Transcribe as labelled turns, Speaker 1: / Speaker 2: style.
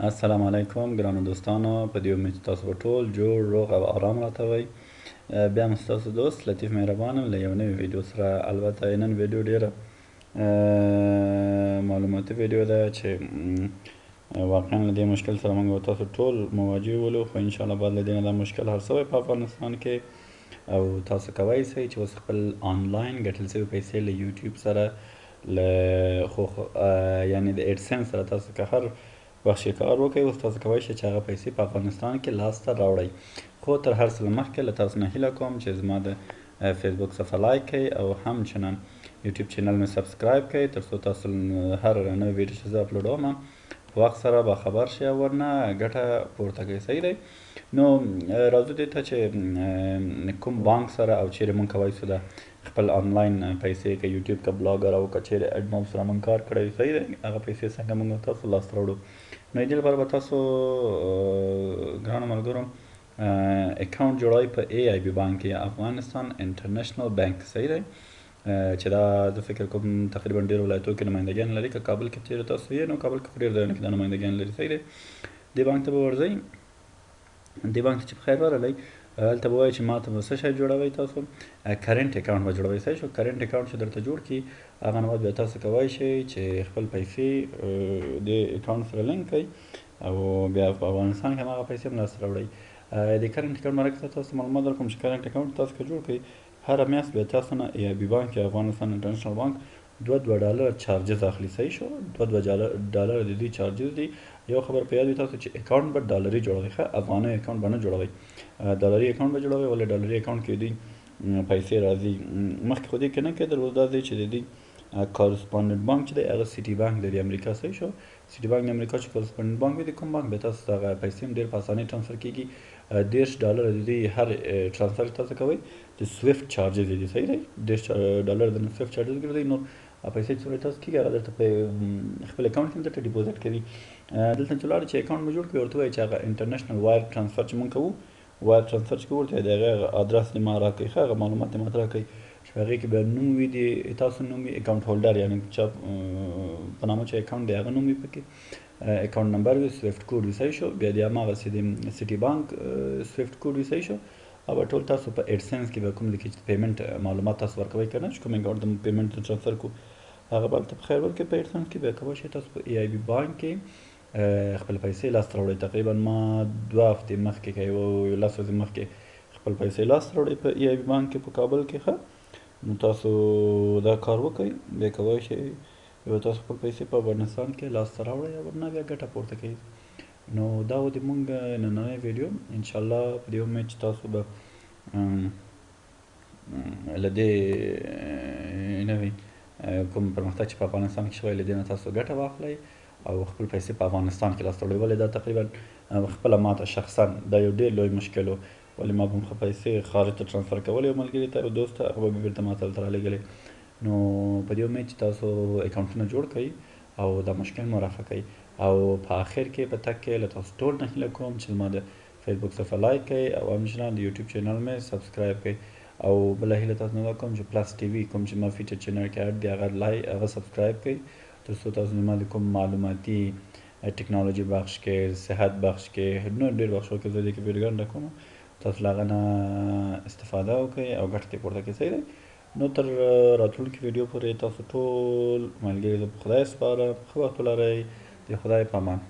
Speaker 1: السلام علیکم ګرانو دوستانو، په دې امید چې تاسو به ټول جوړ روغ او ارام راته وئ. بیا هم ستاسو دوست لطیف مهربان له یو نوي ویډیو سره. البته نن ویډیو ډېره معلوماتي ویډیو ده چې واقعا له دې مشکل سره موږ او تاسو ټول مواجه ولو، خو انشاءالله بعد له دې نه دا مشکل حل سوی په افغانستان کې. او تاسو کولی شئ چې اوس خپل آنلاین ګټل سوي پیسې له یوټیوب سره له یعنې د ایډسنس سره تاسو که هر وخت چې کار وکړئ، اوس تاسو کولی شئ چې هغه پیسې په افغانستان کې لاسته راوړئ. خو تر هر څه مخکې له تاسو نه هیله کوم چې زما د فیسبوک صفحه لایک کړئ او همچنان یوټیوب چینل مې سبسکرایب کړئ، تر څو تاسو هر نوی ویډیو چې زه اپلوډوم په وخت سره باخبر شئ او ورنه ګټه پورته کوئ. صحیح دی؟ نو راځو دې ته چې کوم بانک سره او چیرې مونږ کولی شو د خپل آنلاین پیسې که یوټیوب که بلاګر او که چیرې اډموب سره مونږ کار کړی. صحیح دی؟ هغه پیسې څنګه مونږ تاسو لاسته راوړو. نو دې لپاره به تاسو ګرانو ملګرو اکاونټ جوړوئ په ای آی بي بانک یا افغانستان انټرنیشنل بانک. صحیح دی؟ چې دا زه فکر کوم تقریبا ډېرو ولایتو کې نمایندګان لري. که کابل کې چیرې تاسو یې نو کابل کې خو ډېر ځایونو کې دا نمایندګان لري. صحیح دی؟ دې بانک ته به ورځئ. دې بانک ته چې په خیر ورغلی هلته به وایي چې ما ته به څه شی جوړوئ. تاسو کرنټ اکاونټ به جوړوئ. صحیح شو؟ کرنټ اکاونټ چې درته جوړ کړي هغه نه بعد بیا تاسو کولی شئ چې خپل پیسې دې اکاونټ سره لینک کړئ او بیا په افغانستان کې هماغه پیسې هم لاسته راوړئ. د کرنټ اکاونټ باره کې تاسو معلومات درکوم چې کرنټ اکاونټ تاسو که جوړ کړئ هره میاشت بیا تاسو نه ای آی بي بانک یا افغانستان انټرنیشنل بانک $2 چارجز اخلي. صحیح شو؟ $2 د دوی چارجز دي. یو خبر په یاد وي تاسو چې اکاونټ به ډالري جوړوئ، ښه افغاني اکاونټ به نه جوړوئ، ډالري اکاونټ به جوړوئ. ولې ډالري اکاونټ کې دوی پیسې راځي مخکې خو دې کې نه کېدل، اوس دا دی چې د دوی کارسپانډنټ بانک چې دی هغه سیټي بانک دی امریکا. صحیح شو؟ سیټي بانک د امریکا چې کارسپانډنټ بانک وي د کوم بانک بیا تاسو ته هغه پیسې هم ډېر په اسانۍ ټرانسفر کېږي. $10 د دوی هر ټرانسفر تاسو کوئ د سویفټ چارجز دي. صحیح دی؟ $10 د سویفټ چارجز ګرځي. نو پیسې چې څومره تاسو کېږي هغه درته په خپل اکاونټ کې درته ډیپوزیټ کوي. دلته چې ولاړ چې اکاونټ مو جوړ کړي ورته وایي چې هغه انټرنیشنل وایر ټرانسفر چې مونږ کوو، وایر ټرانسفر چې کوو ورته د هغه ادرس دې ما راکړئ، ښه هغه معلومات دې ماته راکړئ چې په هغې کې بیا نوم وي د تاسو نوم وي اکاونټ هولډر یعنې چا په نامه چې اکاونټ دی هغه نوم وي پکې، اکاونټ نمبر وي، سویفټ کوډ وي. صحیح شو؟ بیا د هماغسې د سیټي بانک سویفټ کوډ وي. صحیح شو؟ او به ټول تاسو په ایډسنس کې به کوم لیکي چې پیمنټ معلومات تاسو ورکوئ که نه چې کوم اکاونټ ته پیمنټ ټرانسفر کړو هغه به هلته په خیر ورکړي په ایډسنس کې. بیا کولی شئ تاسو په ای آی بي بانک کې خپل پیسې لاسته راوړئ. تقریبا ما 2 هفتې مخکې که یو 10 ورځې مخکې خپل پیسې لاسته راوړئ په ای آی بي بانک کې په کابل کې. ښه نو تاسو دا کار وکړئ، بیا کولی شئ بیا تاسو خپل پیسې په افغانستان کې لاسته راوړئ او ورنه بیا ګټه پورته کوئ. نو دا و د مونږ نننی ویډیو. انشاءالله په دې امید چې تاسو به له دې نوي کوم پرمختګ چې په افغانستان کې شوی له دې نه تاسو ګټه واخلئ او خپل پیسې په افغانستان کې لاسته راوړئ. ولې دا تقریبا خپله ماته شخصا دا یو ډېر لوی مشکل و. ولې ما به هم پیسې خارج ته ټرانسفر کولې یو ملګري ته یو دوست ته، هغه به مې بېرته ما ته هلته رالېږلې. نو په دې امید چې تاسو اکاونټونه جوړ کړئ او دا مشکل مو رفع کړئ. او په آخر کې په تک کې له تاسو ټول نه هیله کوم چې زما د فیسبوک صفحه لایک کړئ او همچنان د یوټیوب چینل مې سبسکرایب کړئ. او بله هیله تاسو نه دا کوم چې پلس ټي وي کوم چې ما فیچر چینل کې اډ دی هغه سبسکرایب کړئ تر څو تاسو زما د کوم معلوماتي ټکنالوژي بخش کې، صحت بخش کې، نور ډېر بخشو کې زه دې کې ویډیوګانې راکوم تاسو له هغه نه استفاده وکړئ او ګټه ترې پورته کړئ. صحیح دی؟ نو تر راتلونکي ویډیو پورې تاسو ټول ملګري زه په خدای سپارم. ښه وخت ولرئ. د خدای په امان.